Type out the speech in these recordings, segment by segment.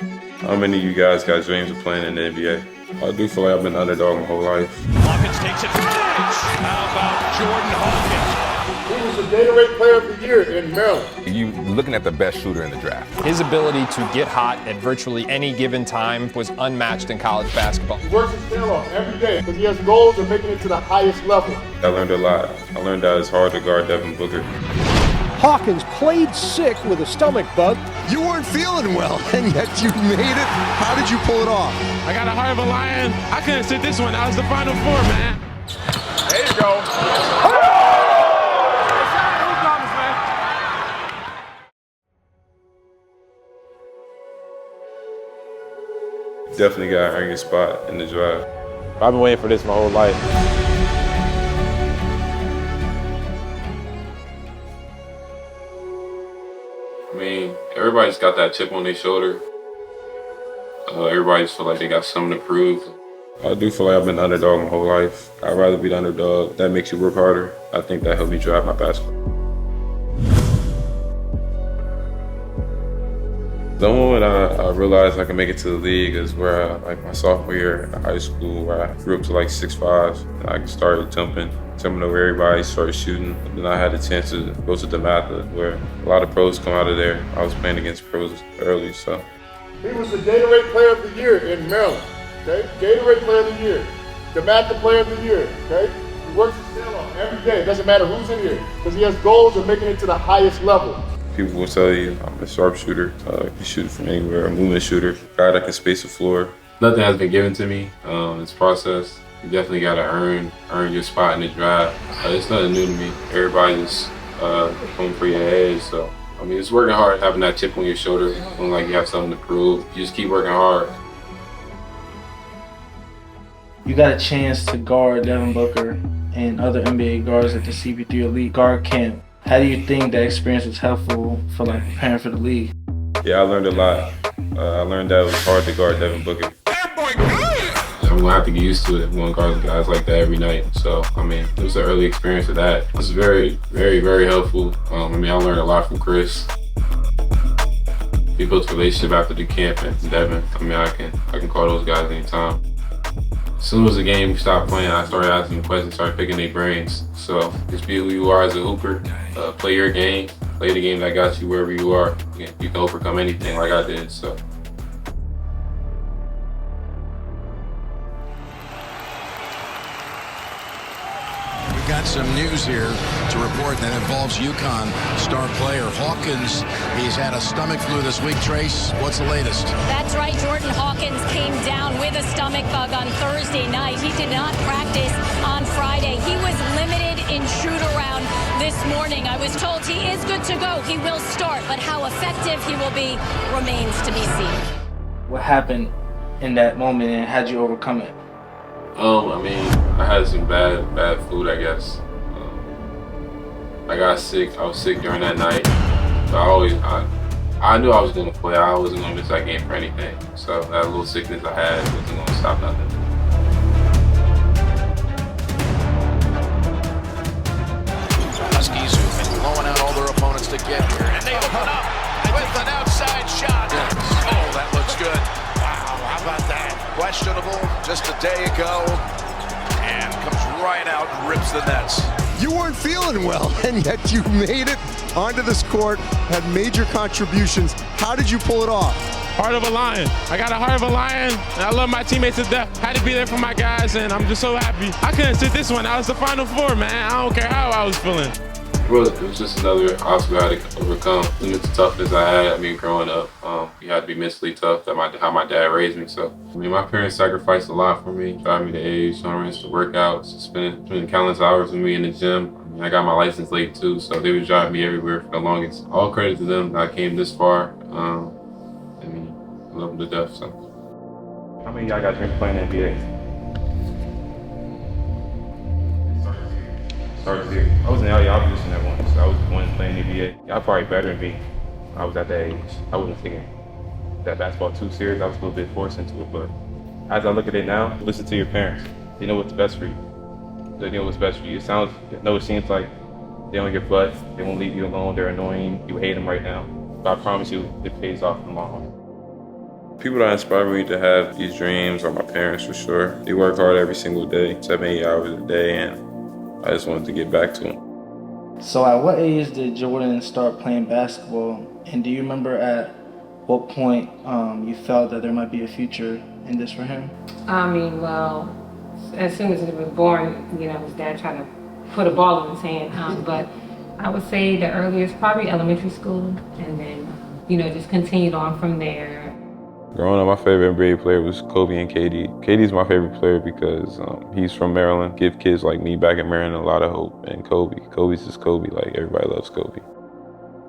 How many of you guys got dreams of playing in the NBA? I do feel like I've been an underdog my whole life. Hawkins takes it from the bench. How about Jordan Hawkins? He was the Gatorade Player of the Year in Maryland. You looking at the best shooter in the draft. His ability to get hot at virtually any given time was unmatched in college basketball. He works his tail off every day because he has goals of making it to the highest level. I learned a lot. I learned that it's hard to guard Devin Booker. Hawkins played sick with a stomach bug. You weren't feeling well, and yet you made it. How did you pull it off? I got a heart of a lion. I couldn't sit this one. That was the Final Four, man. There you go. Definitely got to earn your spot in the draft. I've been waiting for this my whole life. I mean, everybody's got that chip on their shoulder. Everybody just feel like they got something to prove. I do feel like I've been the underdog my whole life. I'd rather be the underdog. That makes you work harder. I think that helped me drive my basketball. The moment I realized I could make it to the league is where, like my sophomore year in high school, where I grew up to like 6'5", and I started jumping over everybody, started shooting. And then I had a chance to go to DeMatha, where a lot of pros come out of there. I was playing against pros early, so. He was the Gatorade Player of the Year in Maryland. Okay, Gatorade Player of the Year, DeMatha Player of the Year. Okay, he works his tail off every day. It doesn't matter who's in here because he has goals of making it to the highest level. People will tell you I'm a sharpshooter. You shoot from anywhere, a movement shooter, guy that can space the floor. Nothing has been given to me. It's process. You definitely got to earn your spot in the draft. It's nothing new to me. Everybody just going for your head. So I mean, it's working hard, having that chip on your shoulder, feeling like you have something to prove. You just keep working hard. You got a chance to guard Devin Booker and other NBA guards at the CP3 Elite Guard Camp. How do you think that experience was helpful for like preparing for the league? Yeah, I learned a lot. I learned that it was hard to guard Devin Booker. I'm gonna have to get used to it. I'm gonna guard guys like that every night. So, I mean, it was an early experience of that. It was very, very, very helpful. I mean, I learned a lot from Chris. We built a relationship after the camp and Devin. I mean, I can call those guys anytime. As soon as the game stopped playing, I started asking them questions, started picking their brains. So just be who you are as a hooper, play your game, play the game that got you wherever you are. You can overcome anything like I did, so. We got some news here to report that involves UConn star player Hawkins. He's had a stomach flu this week. Trace, what's the latest? That's right. Jordan Hawkins came down with a stomach bug on Thursday night. He did not practice on Friday. He was limited in shoot-around this morning. I was told he is good to go. He will start, but how effective he will be remains to be seen. What happened in that moment and how'd you overcome it? I mean, I had some bad food, I guess. I got sick. I was sick during that night. So I knew I was going to play. I wasn't going to miss that game for anything. So that little sickness I had wasn't going to stop nothing. Huskies who've been blowing out all their opponents to get here. And they open up with an outside shot. Oh, that looks good. Wow, how about that? Questionable just a day ago. And comes right out and rips the nets. You weren't feeling well, and yet you made it onto this court, had major contributions. How did you pull it off? Heart of a lion. I got a heart of a lion, and I love my teammates to death. Had to be there for my guys, and I'm just so happy. I couldn't sit this one. That was the Final Four, man. I don't care how I was feeling. It was just another obstacle I had to overcome. And it's the toughness I had, growing up. You had to be mentally tough, how my dad raised me. So, my parents sacrificed a lot for me, driving me to age, tournaments, to workouts, spending countless hours with me in the gym. I got my license late too, so they would drive me everywhere for the longest. All credit to them that I came this far. I love them to death, so. How many of y'all got dreams playing in the NBA? Started here. I was in the opposition at once. I was the one playing the NBA. Y'all probably better than me. I was at that age. I wasn't taking that basketball too serious. I was a little bit forced into it, but as I look at it now, listen to your parents. They know what's best for you. They know what's best for you. It seems like they're on your butt. They won't leave you alone. They're annoying. You hate them right now. But I promise you, it pays off in the long run. People that inspire me to have these dreams are my parents for sure. They work hard every single day, 7-8 hours a day, and I just wanted to get back to them. So at what age did Jordan start playing basketball? And do you remember at what point you felt that there might be a future in this for him? I mean, well, as soon as he was born, you know, his dad tried to put a ball in his hand. But I would say the earliest, probably elementary school, and then, you know, just continued on from there. Growing up, my favorite NBA player was Kobe and KD. KD's my favorite player because he's from Maryland. Give kids like me back in Maryland a lot of hope. And Kobe's just Kobe. Like, everybody loves Kobe.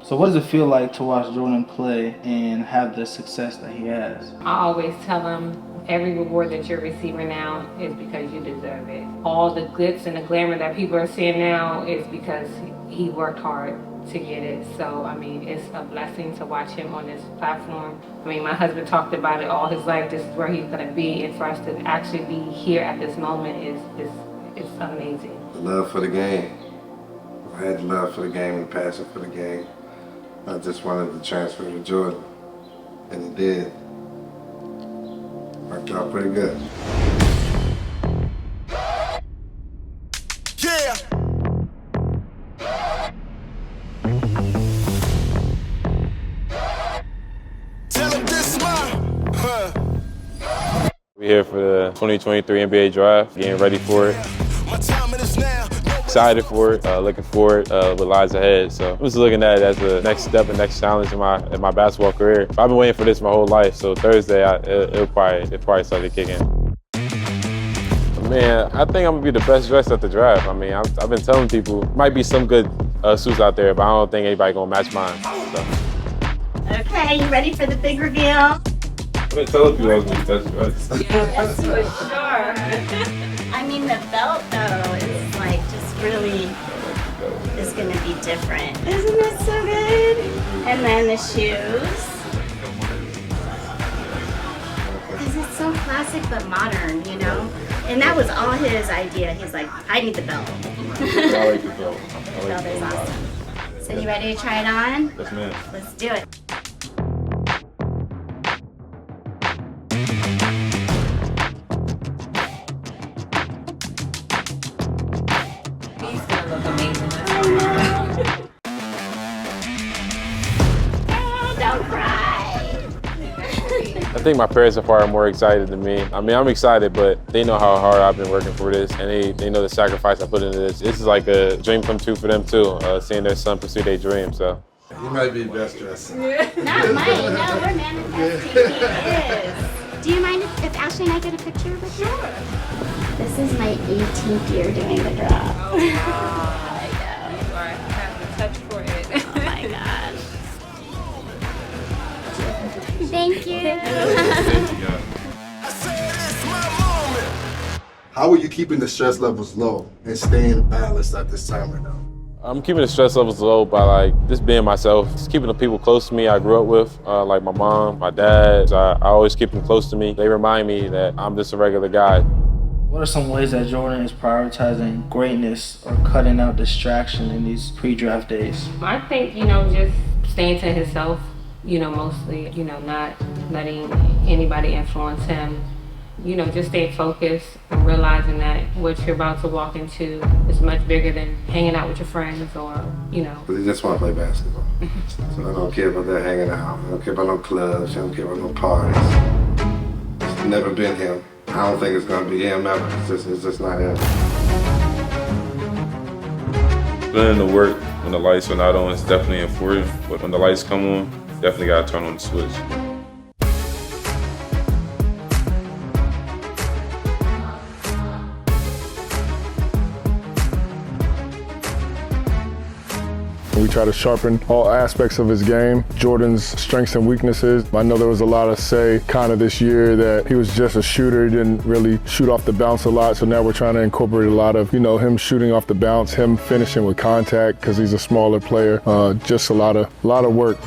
So what does it feel like to watch Jordan play and have the success that he has? I always tell him, every reward that you're receiving now is because you deserve it. All the glitz and the glamour that people are seeing now is because he worked hard to get it. So, I mean, it's a blessing to watch him on this platform. I mean, my husband talked about it all his life. This is where he's going to be. And for us to actually be here at this moment is amazing. The love for the game. I had the love for the game and passion for the game. I just wanted to transfer to Jordan, and it did. Worked out pretty good. Yeah. Tell him this We're here for the 2023 NBA draft, getting ready for it. my time is now. Excited for it, looking forward what lies ahead. So I'm just looking at it as the next step and next challenge in my basketball career. I've been waiting for this my whole life, so Thursday it'll probably start to kick in. Man, I think I'm gonna be the best dressed at the draft. I mean, I've been telling people, might be some good suits out there, but I don't think anybody gonna match mine. So. Okay, you ready for the big reveal? I've been telling people I was gonna be the best dressed. Yes, for sure. I mean, the belt though is like just really is gonna be different. Isn't that so good? And then the shoes. Because it's so classic but modern, you know? And that was all his idea. He's like, I need the belt. I like the belt. The belt is awesome. So you ready to try it on? Yes, ma'am. Let's do it. Don't cry. I think my parents are far more excited than me. I mean, I'm excited, but they know how hard I've been working for this, and they know the sacrifice I put into this. This is like a dream come true for them too, seeing their son pursue their dream. So. You might be best dressed. Not mine. No, we're manifesting. He is. Do you mind if Ashley and I get a picture with you? Sure. This is my 18th year doing the drop. Oh, wow. I know. You are having a touch for it. Oh my gosh. Thank you. How are you keeping the stress levels low and staying balanced at this time right now? I'm keeping the stress levels low by like just being myself, just keeping the people close to me I grew up with, like my mom, my dad. I always keep them close to me. They remind me that I'm just a regular guy. What are some ways that Jordan is prioritizing greatness or cutting out distraction in these pre-draft days? I think, you know, just staying to himself, you know, mostly, you know, not letting anybody influence him. You know, just stay focused and realizing that what you're about to walk into is much bigger than hanging out with your friends or, you know. But they just want to play basketball. So I don't care about that hanging out. I don't care about no clubs. I don't care about no parties. It's never been him. I don't think it's going to be him ever. It's just not him. Putting in the work when the lights are not on is definitely important, but when the lights come on, definitely gotta turn on the switch. We try to sharpen all aspects of his game, Jordan's strengths and weaknesses. I know there was a lot of say kind of this year that he was just a shooter, he didn't really shoot off the bounce a lot. So now we're trying to incorporate a lot of, you know, him shooting off the bounce, him finishing with contact because he's a smaller player. Just a lot of work.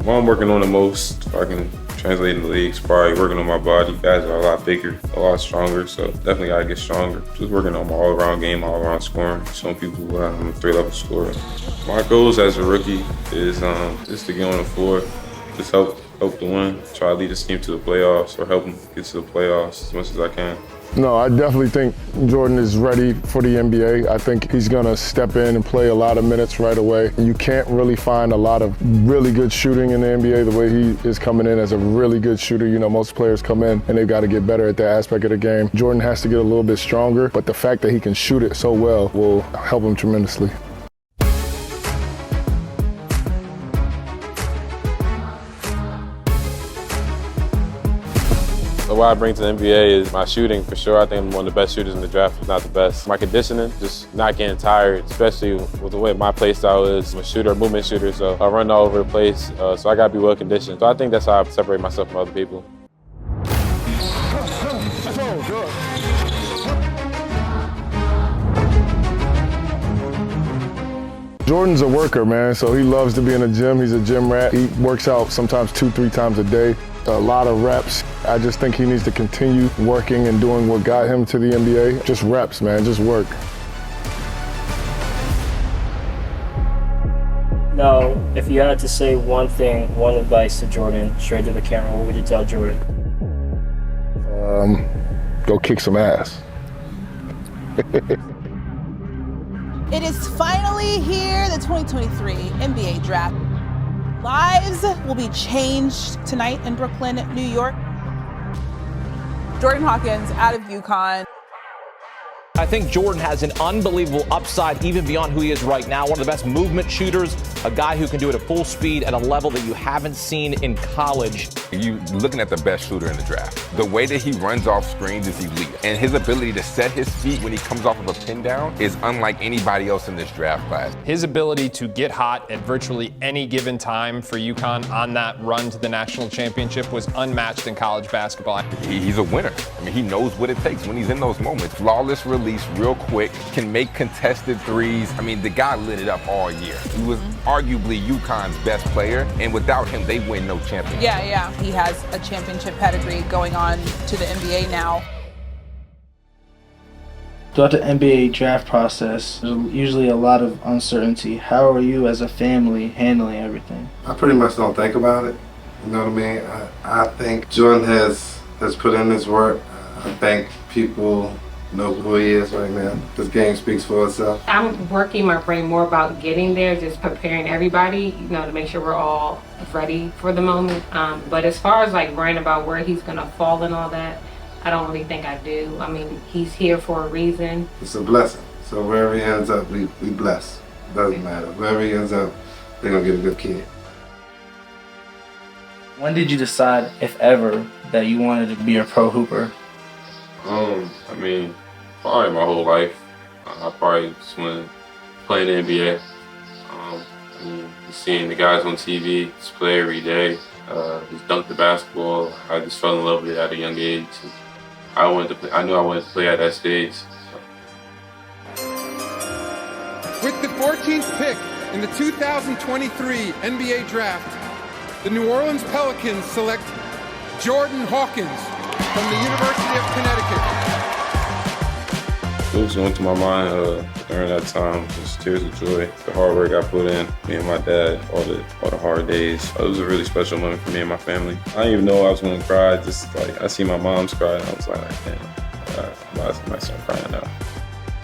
What I'm working on the most, if I can translate in the league, is probably working on my body. Guys are a lot bigger, a lot stronger, so definitely gotta get stronger. Just working on my all-around game, all-around scoring, showing people I'm a 3-level scorer. My goals as a rookie is just to get on the floor, just help hope to win, try to lead this team to the playoffs or help them get to the playoffs as much as I can. No, I definitely think Jordan is ready for the NBA. I think he's gonna step in and play a lot of minutes right away. You can't really find a lot of really good shooting in the NBA the way he is coming in as a really good shooter. You know, most players come in and they've got to get better at that aspect of the game. Jordan has to get a little bit stronger, but the fact that he can shoot it so well will help him tremendously. So what I bring to the NBA is my shooting, for sure. I think I'm one of the best shooters in the draft, if not the best. My conditioning, just not getting tired, especially with the way my play style is. I'm a shooter, a movement shooter, so I run all over the place. So I gotta be well conditioned. So I think that's how I separate myself from other people. Jordan's a worker, man, so he loves to be in the gym. He's a gym rat. He works out sometimes 2-3 times a day. A lot of reps. I just think he needs to continue working and doing what got him to the NBA. Just reps, man, just work. Now, if you had to say one thing, one advice to Jordan, straight to the camera, what would you tell Jordan? Go kick some ass. It is finally here, the 2023 NBA Draft. Lives will be changed tonight in Brooklyn, New York. Jordan Hawkins out of UConn. I think Jordan has an unbelievable upside even beyond who he is right now. One of the best movement shooters, a guy who can do it at full speed at a level that you haven't seen in college. You're looking at the best shooter in the draft. The way that he runs off screens is elite. And his ability to set his feet when he comes off of a pin down is unlike anybody else in this draft class. His ability to get hot at virtually any given time for UConn on that run to the national championship was unmatched in college basketball. He's a winner. I mean, he knows what it takes when he's in those moments. Flawless release, real quick, can make contested threes. I mean, the guy lit it up all year. He was arguably UConn's best player, and without him, they win no championship. Yeah. He has a championship pedigree going on to the NBA now. Throughout the NBA draft process, there's usually a lot of uncertainty. How are you as a family handling everything? I pretty much don't think about it. You know what I mean? I think Jordan has put in his work. I think people know who he is right now. This game speaks for itself. I'm working my brain more about getting there, just preparing everybody, to make sure we're all ready for the moment. But as far as like worrying about where he's gonna fall and all that, I don't really think I do. I mean, he's here for a reason. It's a blessing. So wherever he ends up, we bless. Doesn't matter. Wherever he ends up, they're gonna get a good kid. When did you decide, if ever, that you wanted to be a pro hooper? I mean, probably my whole life. I probably just wanted to play in the NBA. I mean, seeing the guys on TV just play every day, just dunk the basketball. I just fell in love with it at a young age. I wanted to play. I knew I wanted to play at that stage. So. With the 14th pick in the 2023 NBA Draft, the New Orleans Pelicans select Jordan Hawkins from the University of Connecticut. What was going through my mind during that time was tears of joy. The hard work I put in, me and my dad, all the hard days. It was a really special moment for me and my family. I didn't even know I was going to cry. Just like I see my mom's cry, and I was like, damn, I might start crying now.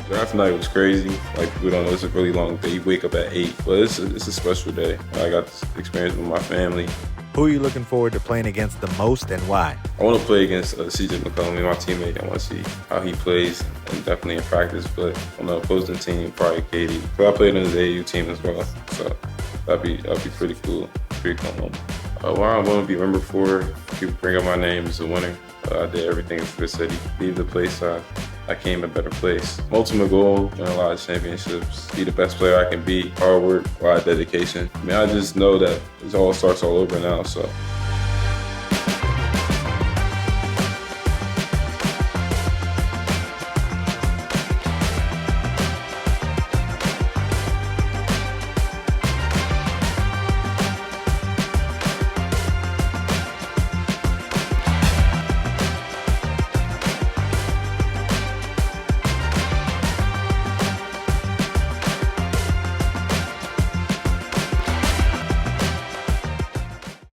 Draft night was crazy. Like, people don't know, it's a really long day. You wake up at 8, but it's a special day. I got this experience with my family. Who are you looking forward to playing against the most and why? I want to play against CJ McCollum, my teammate. I want to see how he plays, and definitely in practice. But on the opposing team, probably Katie. But I played on his AAU team as well, so that'd be pretty cool. Pretty cool moment. What I want to be remembered for, people bring up my name as a winner. I did everything for the city. Leave the place I came a better place. Ultimate goal, win a lot of championships, be the best player I can be, hard work, a lot of dedication. I mean, I just know that it all starts all over now, so